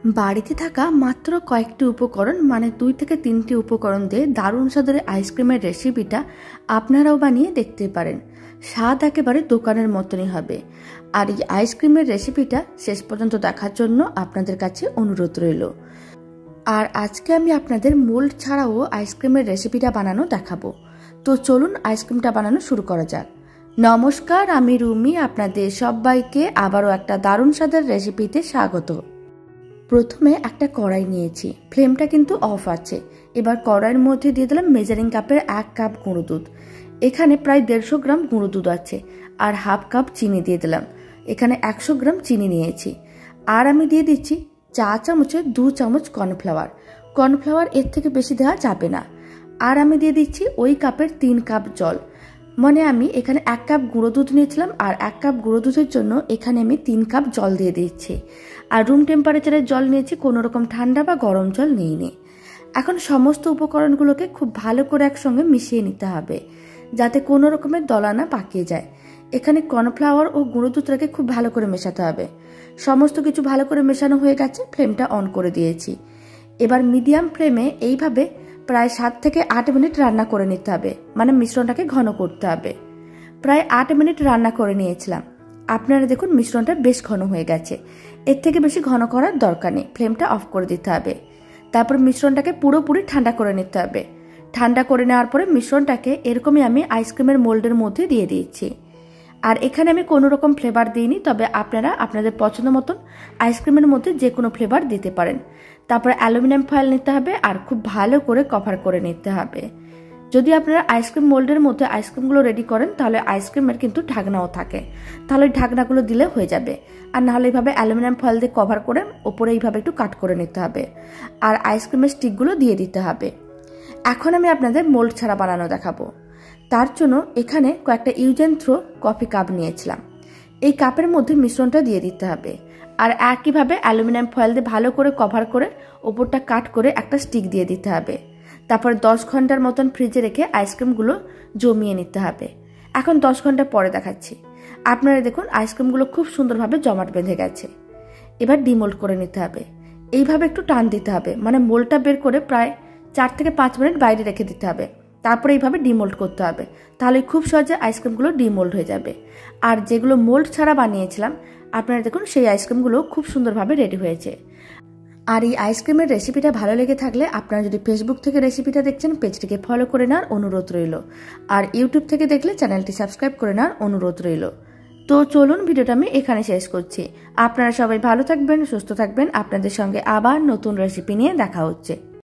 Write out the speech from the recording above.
বাড়িতে থাকা মাত্র কয়েকটি উপকরণ মানে 2 থেকে 3টি উপকরণ দিয়ে দারুণ স্বাদের আইসক্রিমের রেসিপিটা আপনারাও বানিয়ে দেখতে পারেন। স্বাদ একেবারে দোকানের মতনই হবে। আর এই আইসক্রিমের রেসিপিটা শেষ পর্যন্ত দেখার জন্য আপনাদের কাছে অনুরোধ রইল। আর আজকে আমি আপনাদের মোল্ড ছাড়াও আইসক্রিমের রেসিপিটা বানানো দেখাবো। তো চলুন আইসক্রিমটা বানানো শুরু করা যাক। নমস্কার, আমি রুমি, আপনাদের সবাইকে আবারও একটা দারুণ স্বাদের রেসিপিতে স্বাগত। প্রথমে একটা কড়াই নিয়েছি, ফ্লেমটা কিন্তু অফ আছে। এবার কড়াইয়ের মধ্যে দিয়ে দিলাম মেজারিং কাপের 1 কাপ গুঁড়ো দুধ। এখানে প্রায় 150 গ্রাম গুঁড়ো দুধ আছে। আর হাফ কাপ চিনি দিয়ে দিলাম। এখানে 100 গ্রাম চিনি নিয়েছি। আর আমি দিয়ে দিচ্ছি চা চামচে 2 চামচ কর্নফ্লাওয়ার। কর্নফ্লাওয়ার এর থেকে বেশি দেওয়া যাবে না। আর আমি দিয়ে দিচ্ছি ওই কাপের 3 কাপ জল। মানে আমি এখানে 1 কাপ গুঁড়ো দুধ নিয়েছিলাম, আর 1 কাপ গুঁড়ো দুধের জন্য এখানে আমি 3 কাপ জল দিয়ে দিচ্ছি। আর রুম টেম্পারেচারের জল নিয়েছি, কোনো রকম ঠান্ডা বা গরম জল নিইনি। এখন সমস্ত উপকরণগুলোকে খুব ভালো করে একসঙ্গে মিশিয়ে নিতে হবে, যাতে কোনো রকমের দলা না পাকিয়ে যায়। এখানে কর্নফ্লাওয়ার ও গুঁড়ো দুধটাকে খুব ভালো করে মেশাতে হবে। সমস্ত কিছু ভালো করে মেশানো হয়ে গেছে, ফ্লেমটা অন করে দিয়েছি। এবার মিডিয়াম ফ্লেমে এইভাবে প্রায় 7 থেকে 8 মিনিট রান্না করে নিতে হবে, মানে মিশ্রণটাকে ঘন করতে হবে। প্রায় 8 মিনিট রান্না করে নিয়েছিলাম। আপনারা দেখুন মিশ্রণটা বেশ ঘন হয়ে গেছে। এর থেকে বেশি ঘন করার দরকার নেই, ফ্লেমটা অফ করে দিতে হবে। তারপর মিশ্রণটাকে পুরোপুরি ঠান্ডা করে নিতে হবে। ঠান্ডা করে নেওয়ার পরে মিশ্রণটাকে এরকমই আমি আইসক্রিমের মোল্ডের মধ্যে দিয়ে দিয়েছি। আর এখানে আমি কোনো রকম ফ্লেভার দিইনি, তবে আপনারা আপনাদের পছন্দ মতন আইসক্রিমের মধ্যে যে কোনো ফ্লেভার দিতে পারেন। তারপরে অ্যালুমিনিয়াম ফয়েল নিতে হবে আর খুব ভালো করে কভার করে নিতে হবে। যদি আপনারা আইসক্রিম মোল্ডের মধ্যে আইসক্রিমগুলো রেডি করেন, তাহলে আইসক্রিমের কিন্তু ঢাকনাও থাকে, তাহলে ওই ঢাকনাগুলো দিলে হয়ে যাবে। আর নাহলে এইভাবে অ্যালুমিনিয়াম ফয়েল দিয়ে কভার করে ওপরে এইভাবে একটু কাট করে নিতে হবে। আর আইসক্রিমের স্টিকগুলো দিয়ে দিতে হবে। এখন আমি আপনাদের মোল্ড ছাড়া বানানো দেখাবো। তার জন্য এখানে কয়েকটা use and throw coffee cup নিয়েছিলাম। এই কাপের মধ্যে মিশ্রণটা দিয়ে দিতে হবে। আর একইভাবে অ্যালুমিনিয়াম ফয়েল দিয়ে ভালো করে কভার করে ওপরটা কাট করে একটা স্টিক দিয়ে দিতে হবে। তারপর 10 ঘন্টার মতন ফ্রিজে রেখে আইসক্রিমগুলো জমিয়ে নিতে হবে। এখন 10 ঘন্টা পরে দেখাচ্ছি। আপনারা দেখুন আইসক্রিমগুলো খুব সুন্দরভাবে জমাট বেঁধে গেছে। এবার ডিমোল্ড করে নিতে হবে। এইভাবে একটু টান দিতে হবে, মানে মোল্ডটা বের করে প্রায় 4 থেকে 5 মিনিট বাইরে রেখে দিতে হবে। তারপরে এইভাবে ডিমোল্ড করতে হবে, তাহলে খুব সহজে আইসক্রিমগুলো ডিমোল্ড হয়ে যাবে। আর যেগুলো মোল্ড ছাড়া বানিয়েছিলাম, আপনারা দেখুন সেই আইসক্রিমগুলো খুব সুন্দরভাবে রেডি হয়েছে। আর এই আইসক্রিমের রেসিপিটা ভালো লেগে থাকলে আপনারা যদি ফেসবুক থেকে রেসিপিটা দেখছেন, পেজটিকে ফলো করে নেওয়ার অনুরোধ রইল। আর ইউটিউব থেকে দেখলে চ্যানেলটি সাবস্ক্রাইব করে নেওয়ার অনুরোধ রইল। তো চলুন ভিডিওটা আমি এখানে শেষ করছি। আপনারা সবাই ভালো থাকবেন, সুস্থ থাকবেন। আপনাদের সঙ্গে আবার নতুন রেসিপি নিয়ে দেখা হচ্ছে।